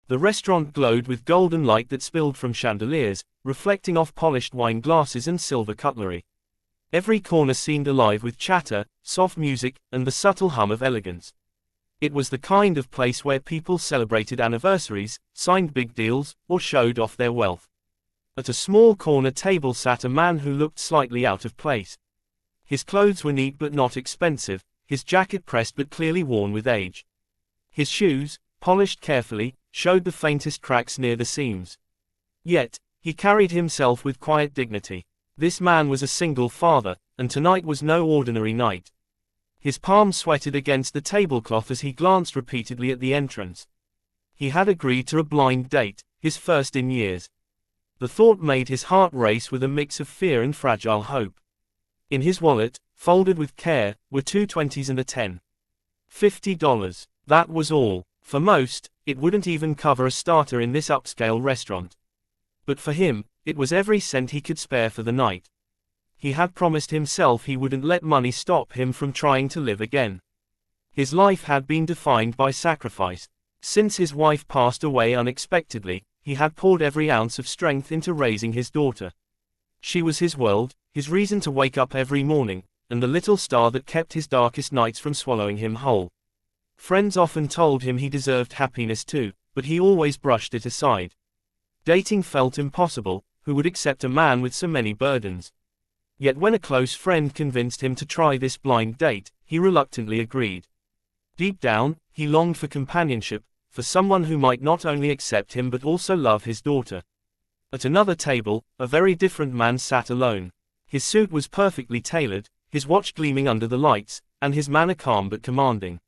The restaurant glowed with golden light that spilled from chandeliers, reflecting off polished wine glasses and silver cutlery. Every corner seemed alive with chatter, soft music, and the subtle hum of elegance. It was the kind of place where people celebrated anniversaries, signed big deals, or showed off their wealth. At a small corner table sat a man who looked slightly out of place. His clothes were neat but not expensive, his jacket pressed but clearly worn with age. His shoes, polished carefully, showed the faintest cracks near the seams. Yet, he carried himself with quiet dignity. This man was a single father, and tonight was no ordinary night. His palms sweated against the tablecloth as he glanced repeatedly at the entrance. He had agreed to a blind date, his first in years. The thought made his heart race with a mix of fear and fragile hope. In his wallet, folded with care, were 2 20s and a 10. $50. That was all. For most, it wouldn't even cover a starter in this upscale restaurant. But for him, it was every cent he could spare for the night. He had promised himself he wouldn't let money stop him from trying to live again. His life had been defined by sacrifice. Since his wife passed away unexpectedly, he had poured every ounce of strength into raising his daughter. She was his world, his reason to wake up every morning, and the little star that kept his darkest nights from swallowing him whole. Friends often told him he deserved happiness too, but he always brushed it aside. Dating felt impossible. Who would accept a man with so many burdens? Yet when a close friend convinced him to try this blind date, he reluctantly agreed. Deep down, he longed for companionship, for someone who might not only accept him but also love his daughter. At another table, a very different man sat alone. His suit was perfectly tailored, his watch gleaming under the lights, and his manner calm but commanding.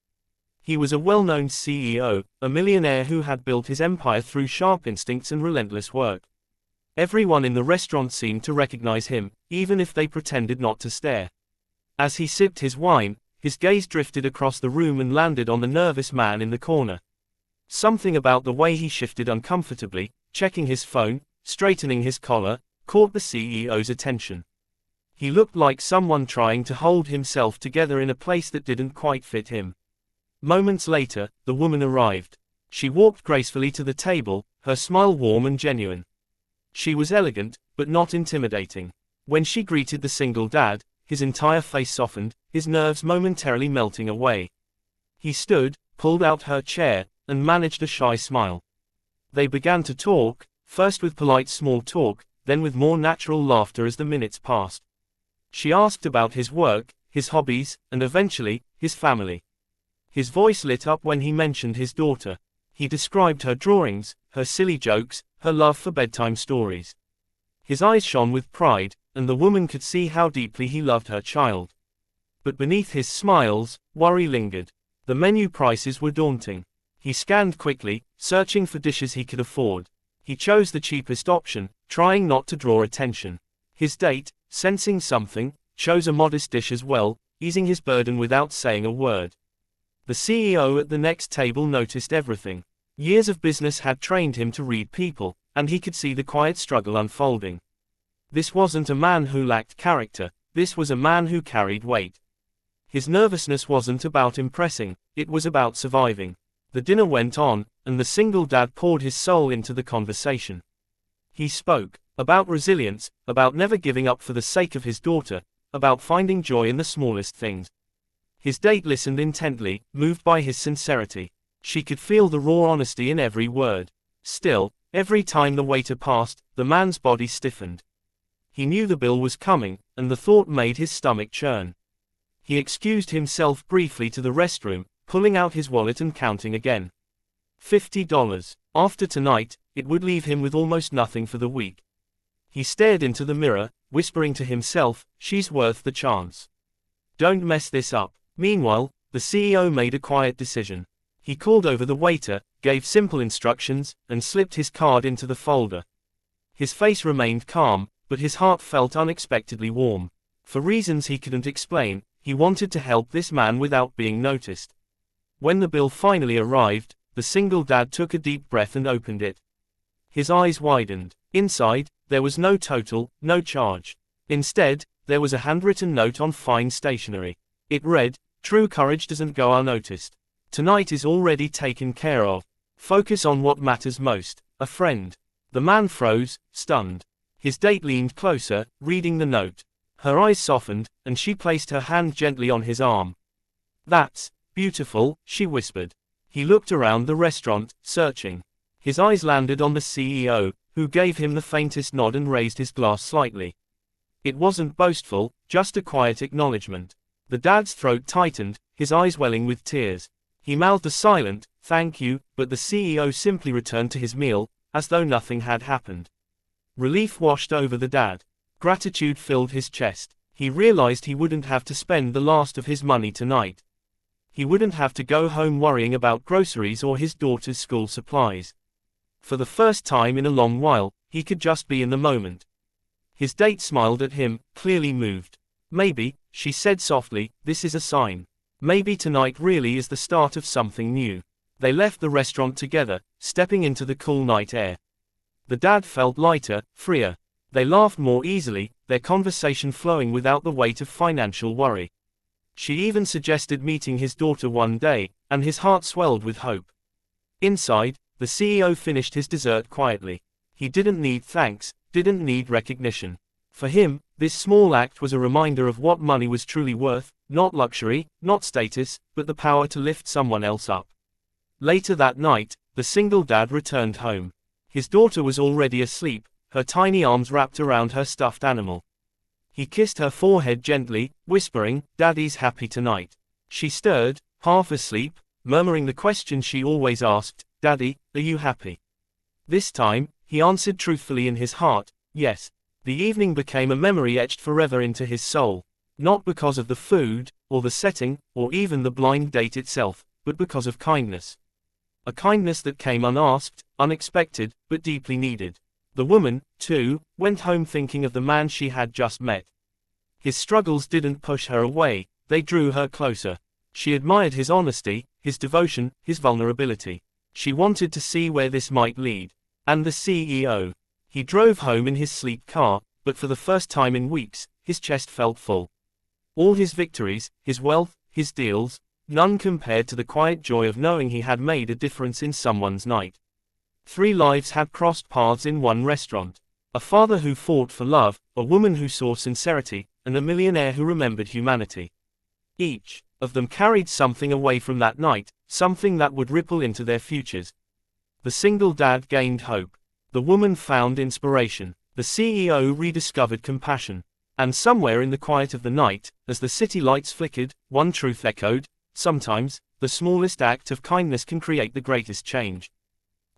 He was a well-known CEO, a millionaire who had built his empire through sharp instincts and relentless work. Everyone in the restaurant seemed to recognize him, even if they pretended not to stare. As he sipped his wine, his gaze drifted across the room and landed on the nervous man in the corner. Something about the way he shifted uncomfortably, checking his phone, straightening his collar, caught the CEO's attention. He looked like someone trying to hold himself together in a place that didn't quite fit him. Moments later, the woman arrived. She walked gracefully to the table, her smile warm and genuine. She was elegant, but not intimidating. When she greeted the single dad, his entire face softened, his nerves momentarily melting away. He stood, pulled out her chair, and managed a shy smile. They began to talk, first with polite small talk, then with more natural laughter as the minutes passed. She asked about his work, his hobbies, and eventually, his family. His voice lit up when he mentioned his daughter. He described her drawings, her silly jokes, her love for bedtime stories. His eyes shone with pride, and the woman could see how deeply he loved her child. But beneath his smiles, worry lingered. The menu prices were daunting. He scanned quickly, searching for dishes he could afford. He chose the cheapest option, trying not to draw attention. His date, sensing something, chose a modest dish as well, easing his burden without saying a word. The CEO at the next table noticed everything. Years of business had trained him to read people, and he could see the quiet struggle unfolding. This wasn't a man who lacked character, this was a man who carried weight. His nervousness wasn't about impressing, it was about surviving. The dinner went on, and the single dad poured his soul into the conversation. He spoke about resilience, about never giving up for the sake of his daughter, about finding joy in the smallest things. His date listened intently, moved by his sincerity. She could feel the raw honesty in every word. Still, every time the waiter passed, the man's body stiffened. He knew the bill was coming, and the thought made his stomach churn. He excused himself briefly to the restroom, pulling out his wallet and counting again. $50. After tonight, it would leave him with almost nothing for the week. He stared into the mirror, whispering to himself, "She's worth the chance. Don't mess this up." Meanwhile, the CEO made a quiet decision. He called over the waiter, gave simple instructions, and slipped his card into the folder. His face remained calm, but his heart felt unexpectedly warm. For reasons he couldn't explain, he wanted to help this man without being noticed. When the bill finally arrived, the single dad took a deep breath and opened it. His eyes widened. Inside, there was no total, no charge. Instead, there was a handwritten note on fine stationery. It read, "True courage doesn't go unnoticed. Tonight is already taken care of." Focus on what matters most, a friend. The man froze, stunned. His date leaned closer, reading the note. Her eyes softened, and she placed her hand gently on his arm. "That's beautiful," she whispered. He looked around the restaurant, searching. His eyes landed on the CEO, who gave him the faintest nod and raised his glass slightly. It wasn't boastful, just a quiet acknowledgement. The dad's throat tightened, his eyes welling with tears. He mouthed a silent, "Thank you," but the CEO simply returned to his meal, as though nothing had happened. Relief washed over the dad. Gratitude filled his chest. He realized he wouldn't have to spend the last of his money tonight. He wouldn't have to go home worrying about groceries or his daughter's school supplies. For the first time in a long while, he could just be in the moment. His date smiled at him, clearly moved. "Maybe," she said softly, "this is a sign. Maybe tonight really is the start of something new." They left the restaurant together, stepping into the cool night air. The dad felt lighter, freer. They laughed more easily, their conversation flowing without the weight of financial worry. She even suggested meeting his daughter one day, and his heart swelled with hope. Inside, the CEO finished his dessert quietly. He didn't need thanks, didn't need recognition. For him, this small act was a reminder of what money was truly worth, not luxury, not status, but the power to lift someone else up. Later that night, the single dad returned home. His daughter was already asleep, her tiny arms wrapped around her stuffed animal. He kissed her forehead gently, whispering, "Daddy's happy tonight." She stirred, half asleep, murmuring the question she always asked, "Daddy, are you happy?" This time, he answered truthfully in his heart, "Yes." The evening became a memory etched forever into his soul. Not because of the food, or the setting, or even the blind date itself, but because of kindness. A kindness that came unasked, unexpected, but deeply needed. The woman, too, went home thinking of the man she had just met. His struggles didn't push her away, they drew her closer. She admired his honesty, his devotion, his vulnerability. She wanted to see where this might lead. And the CEO. He drove home in his sleek car, but for the first time in weeks, his chest felt full. All his victories, his wealth, his deals, none compared to the quiet joy of knowing he had made a difference in someone's night. 3 lives had crossed paths in one restaurant. A father who fought for love, a woman who saw sincerity, and a millionaire who remembered humanity. Each of them carried something away from that night, something that would ripple into their futures. The single dad gained hope. The woman found inspiration. The CEO rediscovered compassion. And somewhere in the quiet of the night, as the city lights flickered, one truth echoed: sometimes, the smallest act of kindness can create the greatest change.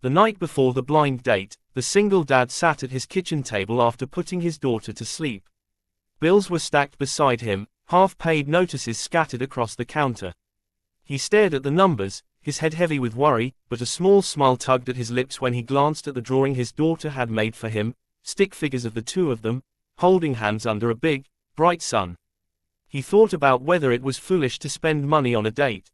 The night before the blind date, the single dad sat at his kitchen table after putting his daughter to sleep. Bills were stacked beside him, half-paid notices scattered across the counter. He stared at the numbers, his head heavy with worry, but a small smile tugged at his lips when he glanced at the drawing his daughter had made for him, stick figures of the two of them, holding hands under a big, bright sun. He thought about whether it was foolish to spend money on a date.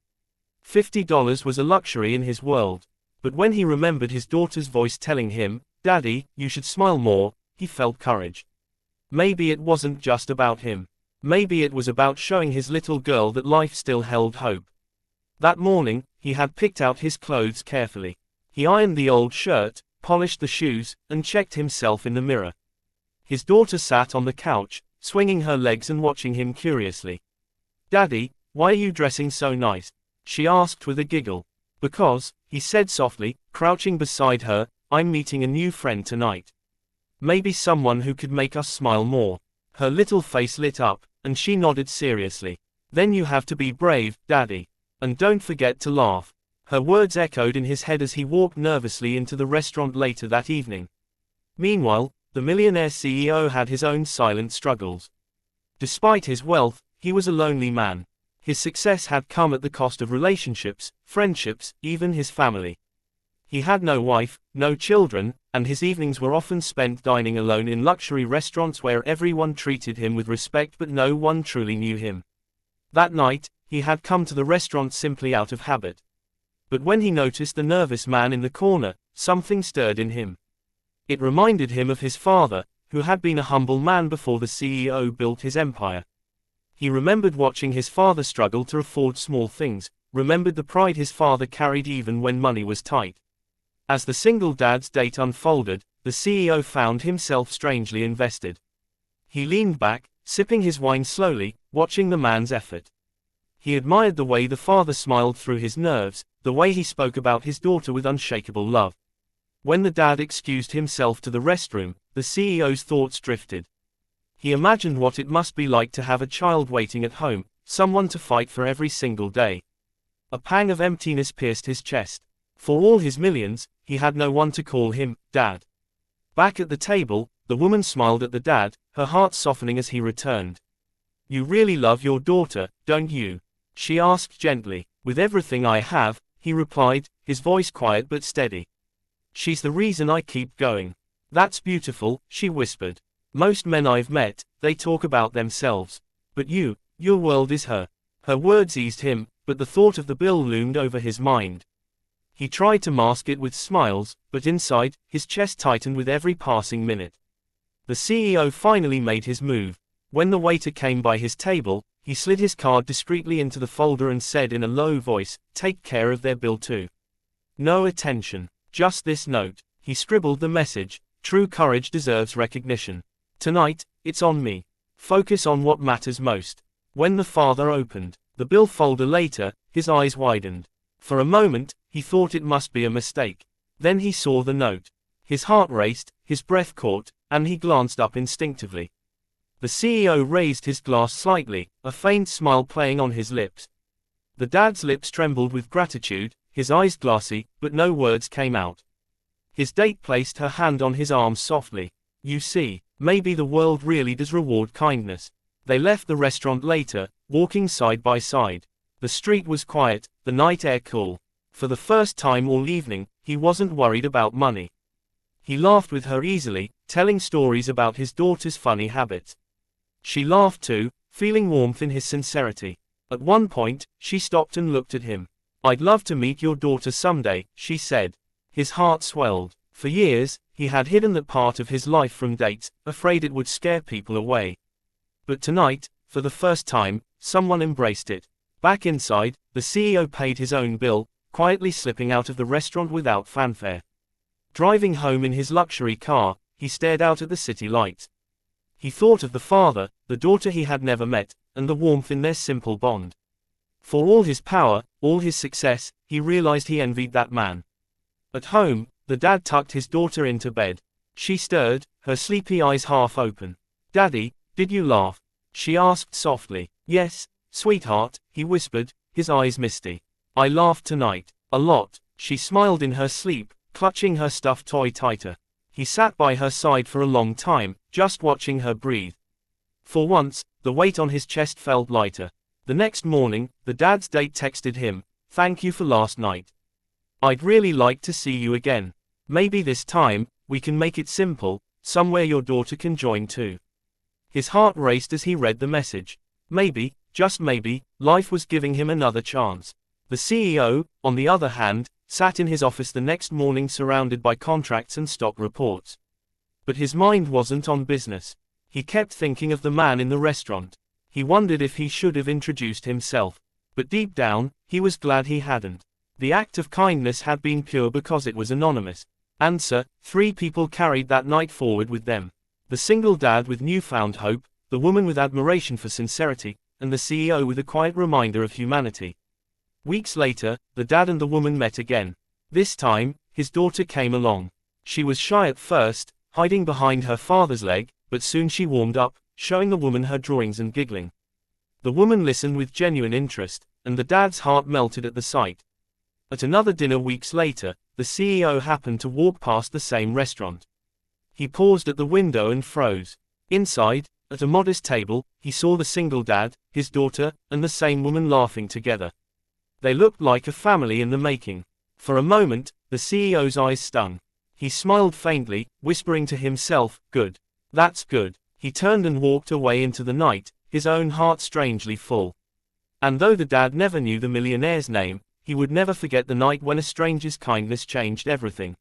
$50 was a luxury in his world. But when he remembered his daughter's voice telling him, "Daddy, you should smile more," he felt courage. Maybe it wasn't just about him. Maybe it was about showing his little girl that life still held hope. That morning, he had picked out his clothes carefully. He ironed the old shirt, polished the shoes, and checked himself in the mirror. His daughter sat on the couch, swinging her legs and watching him curiously. "Daddy, why are you dressing so nice?" she asked with a giggle. "Because," he said softly, crouching beside her, "I'm meeting a new friend tonight. Maybe someone who could make us smile more." Her little face lit up, and she nodded seriously. "Then you have to be brave, Daddy. And don't forget to laugh." Her words echoed in his head as he walked nervously into the restaurant later that evening. Meanwhile, the millionaire CEO had his own silent struggles. Despite his wealth, he was a lonely man. His success had come at the cost of relationships, friendships, even his family. He had no wife, no children, and his evenings were often spent dining alone in luxury restaurants where everyone treated him with respect but no one truly knew him. That night, he had come to the restaurant simply out of habit. But when he noticed the nervous man in the corner, something stirred in him. It reminded him of his father, who had been a humble man before the CEO built his empire. He remembered watching his father struggle to afford small things, remembered the pride his father carried even when money was tight. As the single dad's date unfolded, the CEO found himself strangely invested. He leaned back, sipping his wine slowly, watching the man's effort. He admired the way the father smiled through his nerves, the way he spoke about his daughter with unshakable love. When the dad excused himself to the restroom, the CEO's thoughts drifted. He imagined what it must be like to have a child waiting at home, someone to fight for every single day. A pang of emptiness pierced his chest. For all his millions, he had no one to call him Dad. Back at the table, the woman smiled at the dad, her heart softening as he returned. "You really love your daughter, don't you?" she asked gently. "With everything I have," he replied, his voice quiet but steady. "She's the reason I keep going." "That's beautiful," she whispered. "Most men I've met, they talk about themselves. But your world is her." Her words eased him, but the thought of the bill loomed over his mind. He tried to mask it with smiles, but inside, his chest tightened with every passing minute. The CEO finally made his move. When the waiter came by his table, he slid his card discreetly into the folder and said in a low voice, "Take care of their bill too." "No attention. Just this note." He scribbled the message, "True courage deserves recognition. Tonight, it's on me. Focus on what matters most." When the father opened the bill folder later, his eyes widened. For a moment, he thought it must be a mistake. Then he saw the note. His heart raced, his breath caught, and he glanced up instinctively. The CEO raised his glass slightly, a faint smile playing on his lips. The dad's lips trembled with gratitude, his eyes glassy, but no words came out. His date placed her hand on his arm softly. "You see, maybe the world really does reward kindness." They left the restaurant later, walking side by side. The street was quiet, the night air cool. For the first time all evening, he wasn't worried about money. He laughed with her easily, telling stories about his daughter's funny habits. She laughed too, feeling warmth in his sincerity. At one point, she stopped and looked at him. "I'd love to meet your daughter someday," she said. His heart swelled. For years, he had hidden that part of his life from dates, afraid it would scare people away. But tonight, for the first time, someone embraced it. Back inside, the CEO paid his own bill, quietly slipping out of the restaurant without fanfare. Driving home in his luxury car, he stared out at the city lights. He thought of the father, the daughter he had never met, and the warmth in their simple bond. For all his power, all his success, he realized he envied that man. At home, the dad tucked his daughter into bed. She stirred, her sleepy eyes half open. "Daddy, did you laugh?" she asked softly. "Yes, sweetheart," he whispered, his eyes misty. "I laughed tonight. A lot." She smiled in her sleep, clutching her stuffed toy tighter. He sat by her side for a long time, just watching her breathe. For once, the weight on his chest felt lighter. The next morning, the dad's date texted him, "Thank you for last night. I'd really like to see you again. Maybe this time, we can make it simple, somewhere your daughter can join too." His heart raced as he read the message. Maybe, just maybe, life was giving him another chance. The CEO, on the other hand, sat in his office the next morning surrounded by contracts and stock reports. But his mind wasn't on business. He kept thinking of the man in the restaurant. He wondered if he should have introduced himself. But deep down, he was glad he hadn't. The act of kindness had been pure because it was anonymous. Answer: 3 people carried that night forward with them. The single dad with newfound hope, the woman with admiration for sincerity, and the CEO with a quiet reminder of humanity. Weeks later, the dad and the woman met again. This time, his daughter came along. She was shy at first, hiding behind her father's leg, but soon she warmed up, showing the woman her drawings and giggling. The woman listened with genuine interest, and the dad's heart melted at the sight. At another dinner weeks later, the CEO happened to walk past the same restaurant. He paused at the window and froze. Inside, at a modest table, he saw the single dad, his daughter, and the same woman laughing together. They looked like a family in the making. For a moment, the CEO's eyes stung. He smiled faintly, whispering to himself, "Good. That's good." He turned and walked away into the night, his own heart strangely full. And though the dad never knew the millionaire's name, he would never forget the night when a stranger's kindness changed everything.